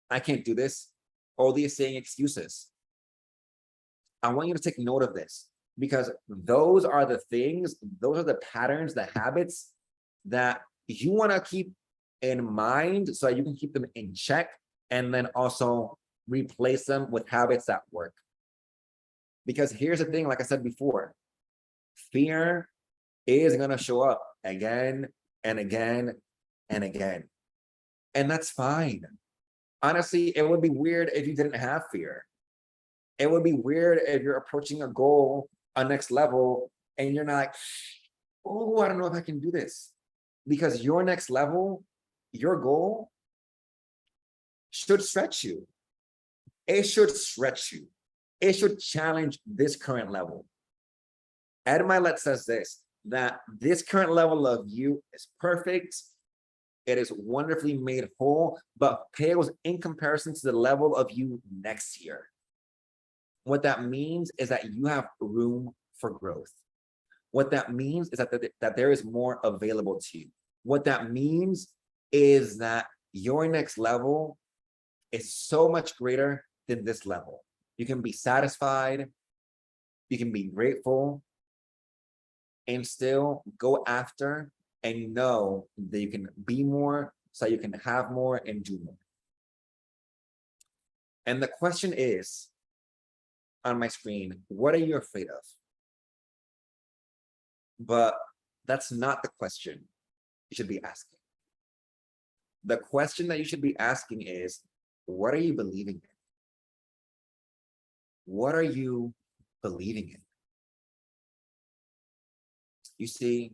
I can't do this. Oldie is saying excuses. I want you to take note of this, because those are the things, those are the patterns, the habits that you want to keep in mind so you can keep them in check, and then also replace them with habits that work. Because here's the thing, like I said before, fear is going to show up again and again and again. And that's fine. Honestly, it would be weird if you didn't have fear. It would be weird if you're approaching a goal, a next level, and you're not like, oh, I don't know if I can do this. Because your next level, your goal should stretch you. It should stretch you. It should challenge this current level. Ed Milet says this, that this current level of you is perfect. It is wonderfully made whole, but pales in comparison to the level of you next year. What that means is that you have room for growth. What that means is that there is more available to you. What that means is that your next level is so much greater than this level. You can be satisfied, you can be grateful, and still go after and know that you can be more, so you can have more and do more. And the question is on my screen, what are you afraid of? But that's not the question you should be asking. The question that you should be asking is, what are you believing in? What are you believing in? You see,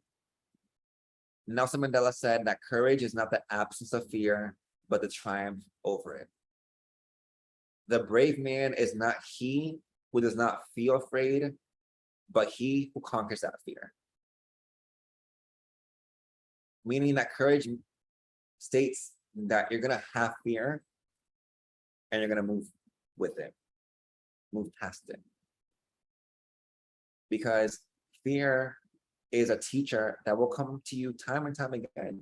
Nelson Mandela said that courage is not the absence of fear, but the triumph over it. The brave man is not he who does not feel afraid, but he who conquers that fear. Meaning that courage states that you're going to have fear and you're going to move with it, move past it. Because fear is a teacher that will come to you time and time again.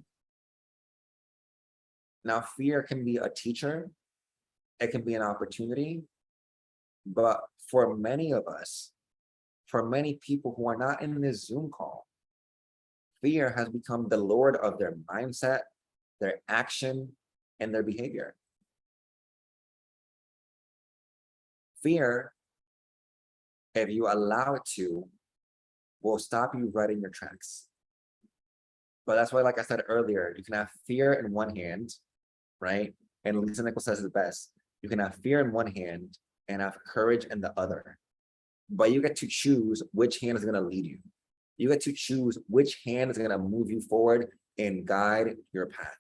Now, fear can be a teacher, it can be an opportunity, but for many of us, for many people who are not in this Zoom call, fear has become the lord of their mindset, their action, and their behavior. Fear, if you allow it to, will stop you right in your tracks. But that's why, like I said earlier, you can have fear in one hand, right? And Lisa Nichols says it best. You can have fear in one hand and have courage in the other. But you get to choose which hand is going to lead you. You get to choose which hand is going to move you forward and guide your path.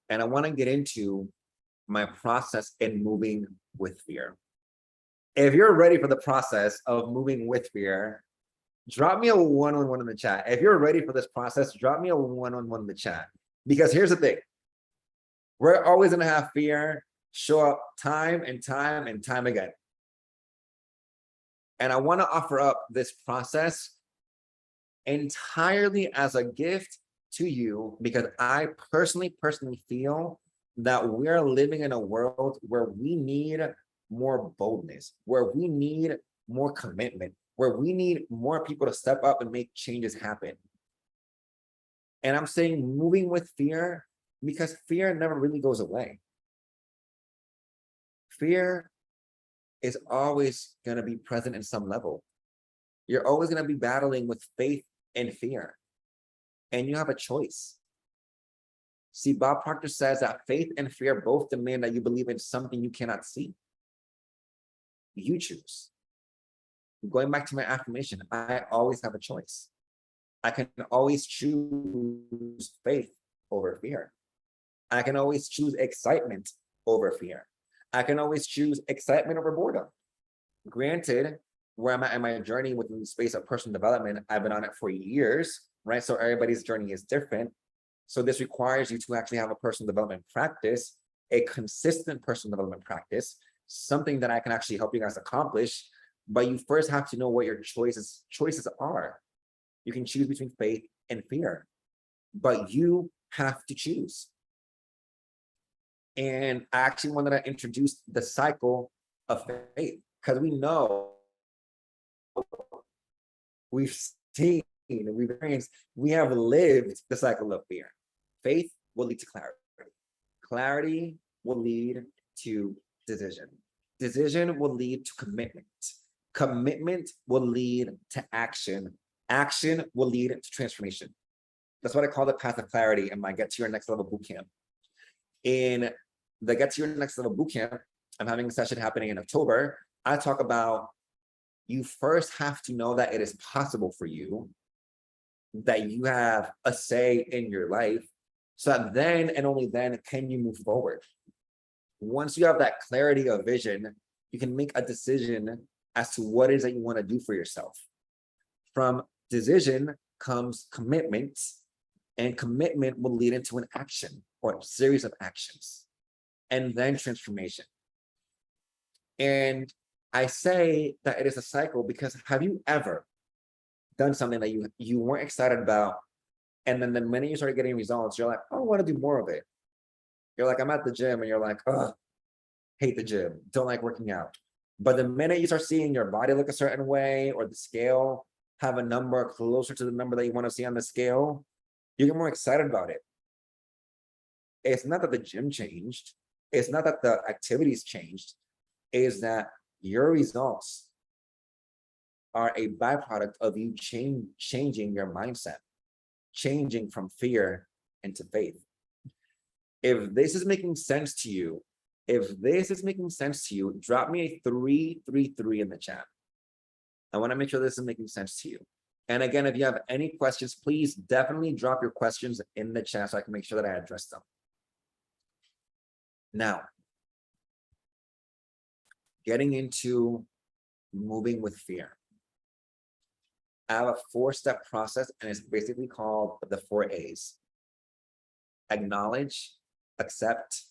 And I want to get into my process in moving with fear. If you're ready for the process of moving with fear, drop me a 111 in the chat. If you're ready for this process, drop me a 111 in the chat. Because here's the thing. We're always going to have fear show up time and time and time again. And I want to offer up this process entirely as a gift to you, because I personally feel that we're living in a world where we need more boldness, where we need more commitment, where we need more people to step up and make changes happen. And I'm saying moving with fear because fear never really goes away. Fear is always going to be present in some level. You're always going to be battling with faith and fear. And you have a choice. See, Bob Proctor says that faith and fear both demand that you believe in something you cannot see. You choose. Going back to my affirmation, I always have a choice. I can always choose faith over fear. I can always choose excitement over fear. I can always choose excitement over boredom. Granted, where I'm at in my journey within the space of personal development, I've been on it for years, right? So everybody's journey is different. So this requires you to actually have a personal development practice, a consistent personal development practice, something that I can actually help you guys accomplish. But you first have to know what your choices are. You can choose between faith and fear, but you have to choose. And I actually wanted to introduce the cycle of faith, because we know, we've seen, we've experienced, we have lived the cycle of fear. Faith will lead to clarity. Clarity will lead to decision. Decision will lead to commitment. Commitment will lead to action. Action will lead to transformation. That's what I call the path of clarity in my Get to Your Next Level bootcamp. In the Get to Your Next Level bootcamp, I'm having a session happening in October. I talk about you first have to know that it is possible for you, that you have a say in your life, so that then and only then can you move forward. Once you have that clarity of vision, you can make a decision as to what it is that you want to do for yourself. From decision comes commitment, and commitment will lead into an action or a series of actions, and then transformation. And I say that it is a cycle because have you ever done something that you weren't excited about, and then the minute you started getting results, you're like, oh, I want to do more of it. You're like, I'm at the gym, and you're like, oh, hate the gym, don't like working out. But the minute you start seeing your body look a certain way, or the scale have a number closer to the number that you want to see on the scale, you get more excited about it. It's not that the gym changed. It's not that the activities changed. Is that your results are a byproduct of you changing your mindset, changing from fear into faith. If this is making sense to you, drop me a 333 in the chat. I want to make sure this is making sense to you. And again, if you have any questions, please definitely drop your questions in the chat so I can make sure that I address them. Now, getting into moving with fear. I have a 4-step process, and it's basically called the 4 A's. Acknowledge, accept,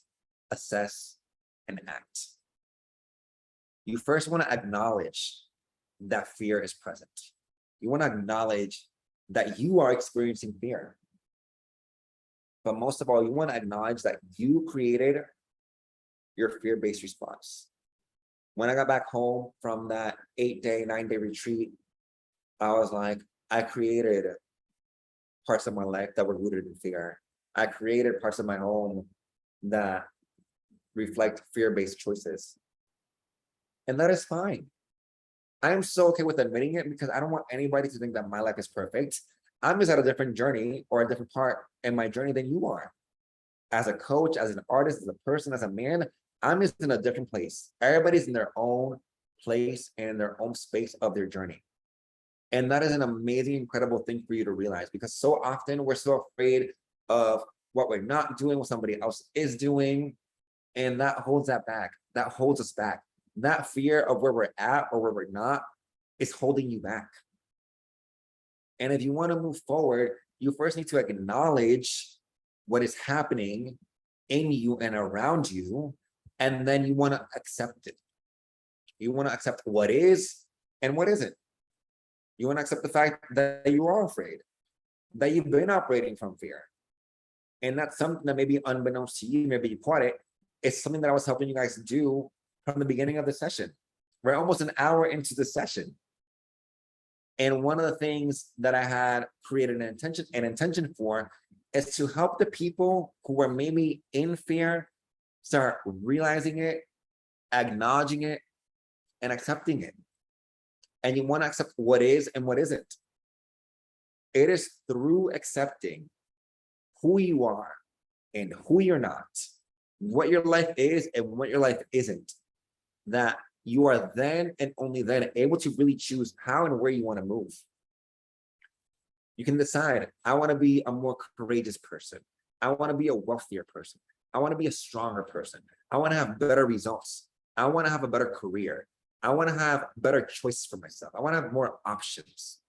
assess, and act. You first want to acknowledge that fear is present. You want to acknowledge that you are experiencing fear. But most of all, you want to acknowledge that you created your fear-based response. When I got back home from that 8-day, 9-day retreat, I was like, I created parts of my life that were rooted in fear. I created parts of my home that reflect fear-based choices. And that is fine. I am so okay with admitting it because I don't want anybody to think that my life is perfect. I'm just at a different journey or a different part in my journey than you are. As a coach, as an artist, as a person, as a man, I'm just in a different place. Everybody's in their own place and in their own space of their journey. And that is an amazing, incredible thing for you to realize, because so often we're so afraid of what we're not doing, what somebody else is doing. And that holds that back. That holds us back. That fear of where we're at or where we're not is holding you back. And if you want to move forward, you first need to acknowledge what is happening in you and around you. And then you want to accept it. You want to accept what is and what isn't. You want to accept the fact that you are afraid, that you've been operating from fear. And that's something that maybe unbeknownst to you, maybe you caught it. It's something that I was helping you guys do from the beginning of the session. We're almost an hour into the session. And one of the things that I had created an intention for is to help the people who were maybe in fear start realizing it, acknowledging it, and accepting it. And you want to accept what is and what isn't. It is through accepting who you are and who you're not, what your life is and what your life isn't, that you are then and only then able to really choose how and where you want to move. You can decide, I want to be a more courageous person. I want to be a wealthier person. I want to be a stronger person. I want to have better results. I want to have a better career. I want to have better choices for myself. I want to have more options.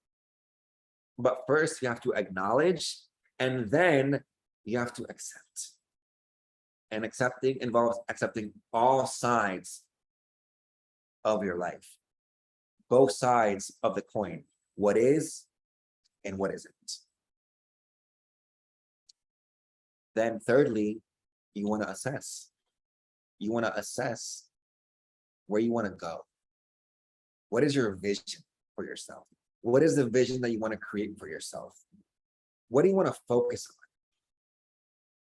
But first, you have to acknowledge, and then you have to accept. And accepting involves accepting all sides of your life, both sides of the coin, what is and what isn't. Then thirdly, you want to assess. You want to assess where you want to go. What is your vision for yourself? What is the vision that you want to create for yourself? What do you want to focus on?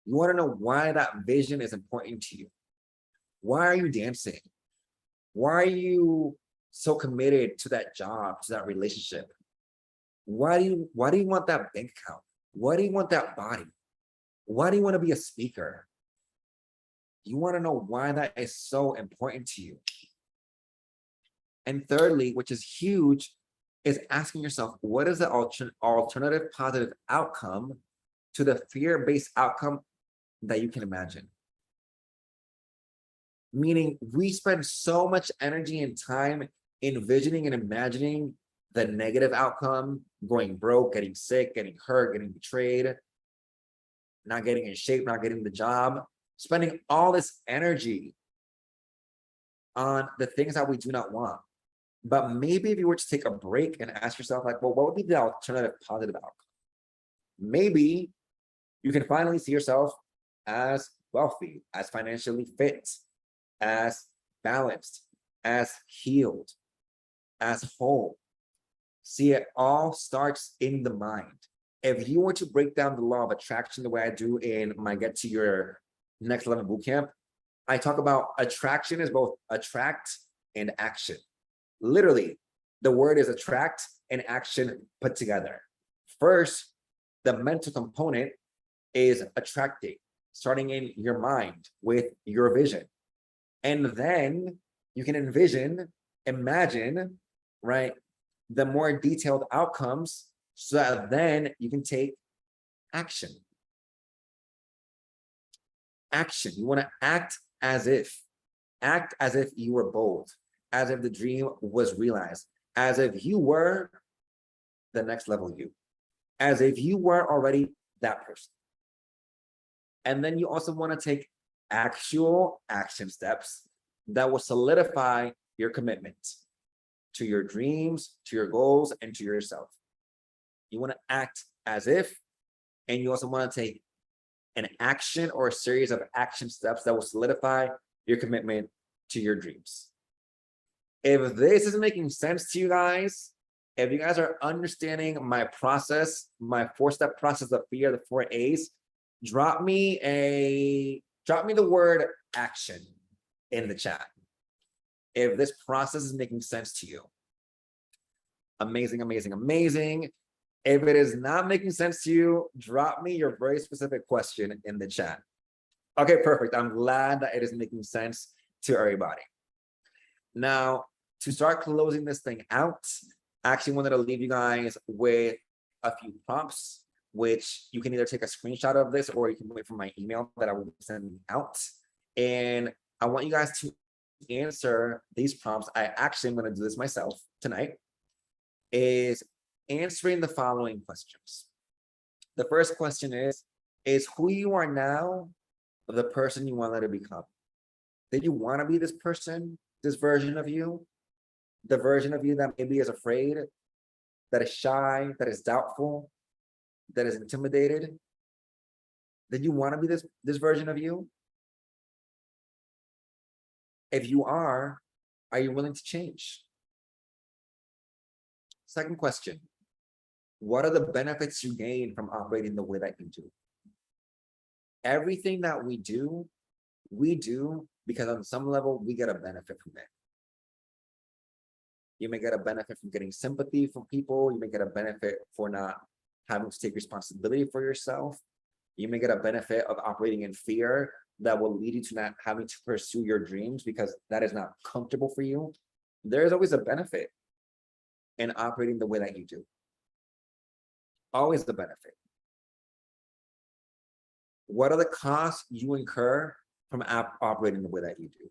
You want to know why that vision is important to you. Why are you dancing? Why are you so committed to that job, to that relationship? Why do you want that bank account? Why do you want that body? Why do you want to be a speaker? You want to know why that is so important to you. And thirdly, which is huge, is asking yourself, what is the alternative positive outcome to the fear-based outcome that you can imagine? Meaning, we spend so much energy and time envisioning and imagining the negative outcome, going broke, getting sick, getting hurt, getting betrayed, not getting in shape, not getting the job, spending all this energy on the things that we do not want. But maybe if you were to take a break and ask yourself, like, well, what would be the alternative positive outcome? Maybe you can finally see yourself as wealthy, as financially fit, as balanced, as healed, as whole. See, it all starts in the mind. If you were to break down the law of attraction the way I do in my Get to Your Next Level Bootcamp, I talk about attraction is both attract and action. Literally, the word is attract and action put together. First, the mental component is attracting, starting in your mind with your vision. And then you can imagine, right, the more detailed outcomes so that then you can take action. Action. You want to act as if you were bold, as if the dream was realized, as if you were the next level you, as if you were already that person. And then you also want to take actual action steps that will solidify your commitment to your dreams, to your goals, and to yourself. You want to act as if, and you also want to take an action or a series of action steps that will solidify your commitment to your dreams. If this is making sense to you guys, if you guys are understanding my process, my 4-step process of fear, the 4 A's, drop me the word action in the chat. If this process is making sense to you. Amazing, amazing, amazing. If it is not making sense to you, drop me your very specific question in the chat. Okay, perfect. I'm glad that it is making sense to everybody. Now, to start closing this thing out, I actually wanted to leave you guys with a few prompts, which you can either take a screenshot of this or you can wait for my email that I will be sending out. And I want you guys to answer these prompts. I actually am going to do this myself tonight, is answering the following questions. The first question is who you are now the person you want to become? Did you want to be this person, this version of you? The version of you that maybe is afraid, that is shy, that is doubtful, that is intimidated? Did you want to be this version of you? If you are you willing to change? Second question, what are the benefits you gain from operating the way that you do? Everything that we do because on some level we get a benefit from it. You may get a benefit from getting sympathy from people. You may get a benefit for not having to take responsibility for yourself. You may get a benefit of operating in fear that will lead you to not having to pursue your dreams because that is not comfortable for you. There's always a benefit in operating the way that you do. Always the benefit. What are the costs you incur from operating the way that you do?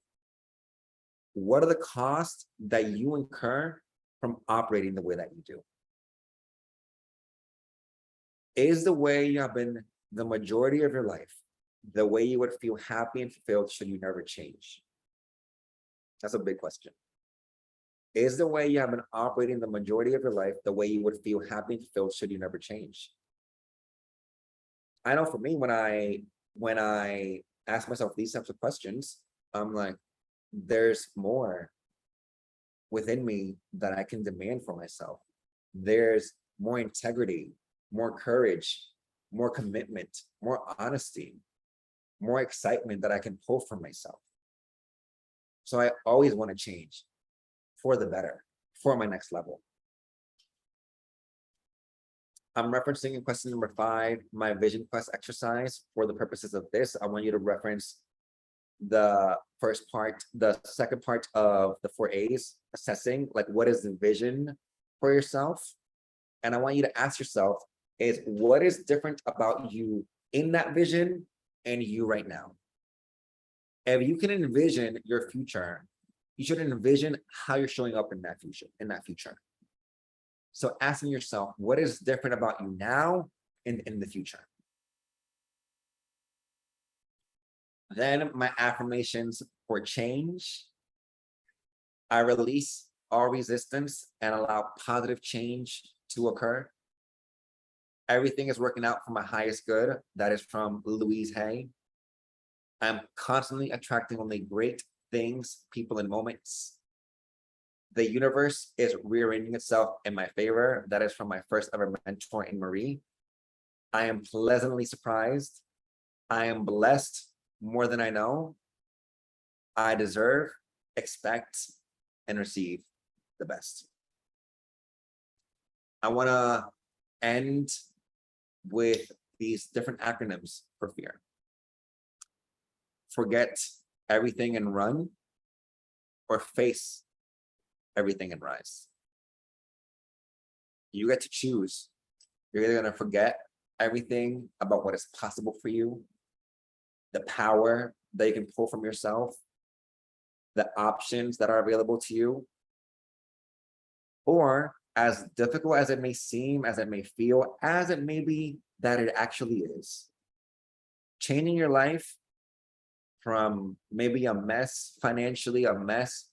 What are the costs that you incur from operating the way that you do? Is the way you have been the majority of your life the way you would feel happy and fulfilled should you never change? That's a big question. Is the way you have been operating the majority of your life the way you would feel happy and fulfilled should you never change? I know for me, when I ask myself these types of questions, I'm like, there's more within me that I can demand for myself. There's more integrity, more courage, more commitment, more honesty, more excitement that I can pull from myself. So I always want to change for the better, for my next level. I'm referencing in question number 5, my vision quest exercise. For the purposes of this, I want you to reference the first part, the second part of the 4 A's, assessing like what is the vision for yourself. And I want you to ask yourself is what is different about you in that vision and you right now? If you can envision your future, you should envision how you're showing up in that future. So asking yourself, what is different about you now and in the future? Then my affirmations for change. I release all resistance and allow positive change to occur. Everything is working out for my highest good. That is from Louise Hay. I'm constantly attracting only great things, people, and moments. The universe is rearranging itself in my favor. That is from my first ever mentor in Marie. I am pleasantly surprised. I am blessed more than I know. I deserve, expect, and receive the best. I want to end with these different acronyms for fear. Forget everything and run, or face everything and rise. You get to choose. You're either going to forget everything about what is possible for you, the power that you can pull from yourself, the options that are available to you, or as difficult as it may seem, as it may feel, as it may be that it actually is, changing your life from maybe a mess financially, a mess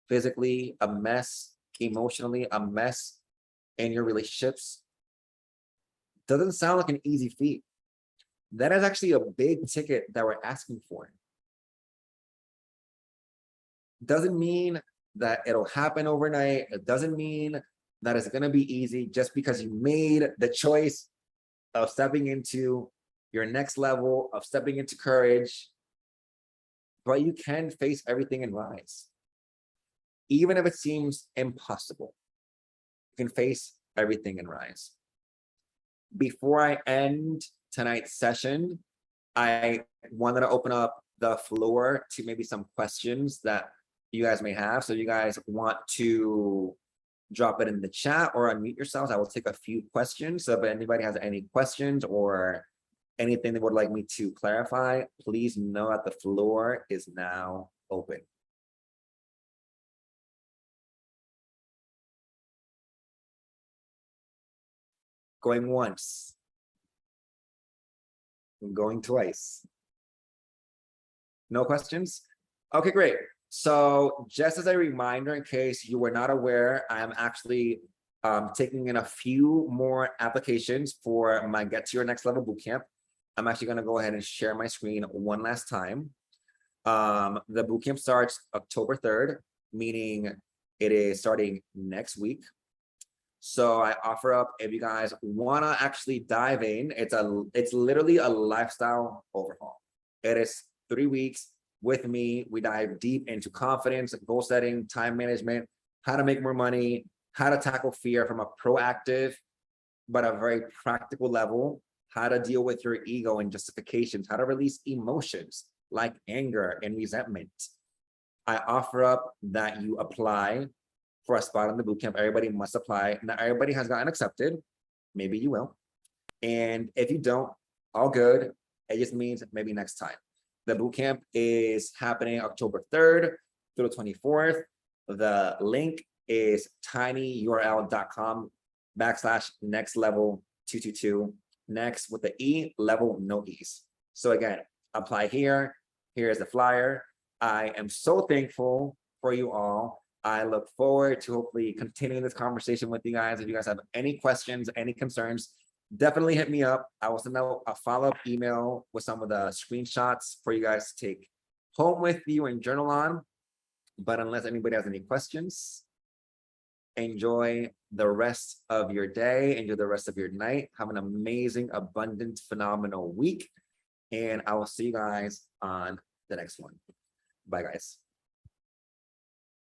physically, a mess emotionally, a mess in your relationships, doesn't sound like an easy feat. That is actually a big ticket that we're asking for. Doesn't mean that it'll happen overnight. It doesn't mean that it's going to be easy just because you made the choice of stepping into your next level, of stepping into courage. But you can face everything and rise. Even if it seems impossible, you can face everything and rise. Before I end tonight's session, I wanted to open up the floor to maybe some questions that you guys may have. So you guys want to drop it in the chat or unmute yourselves. I will take a few questions. So if anybody has any questions or anything they would like me to clarify, please know that the floor is now open. Going once. Going twice. No questions? Okay, great. So just as a reminder, in case you were not aware, I'm actually taking in a few more applications for my Get to Your Next Level Bootcamp. I'm actually going to go ahead and share my screen one last time. The bootcamp starts October 3rd, meaning it is starting next week. So I offer up, if you guys want to actually dive in, it's literally a lifestyle overhaul. It is 3 weeks with me. We dive deep into confidence, goal setting, time management, how to make more money, how to tackle fear from a proactive, but a very practical level, how to deal with your ego and justifications, how to release emotions like anger and resentment. I offer up that you apply for a spot on the bootcamp. Everybody must apply. Not everybody has gotten accepted. Maybe you will. And if you don't, all good. It just means maybe next time. The bootcamp is happening October 3rd through the 24th. The link is tinyurl.com/nextlevel222. Next with the E, level, no E's. So again, apply here. Here's the flyer. I am so thankful for you all. I look forward to hopefully continuing this conversation with you guys. If you guys have any questions, any concerns, definitely hit me up. I will send out a follow-up email with some of the screenshots for you guys to take home with you and journal on. But unless anybody has any questions, enjoy the rest of your day. Enjoy the rest of your night. Have an amazing, abundant, phenomenal week. And I will see you guys on the next one. Bye, guys.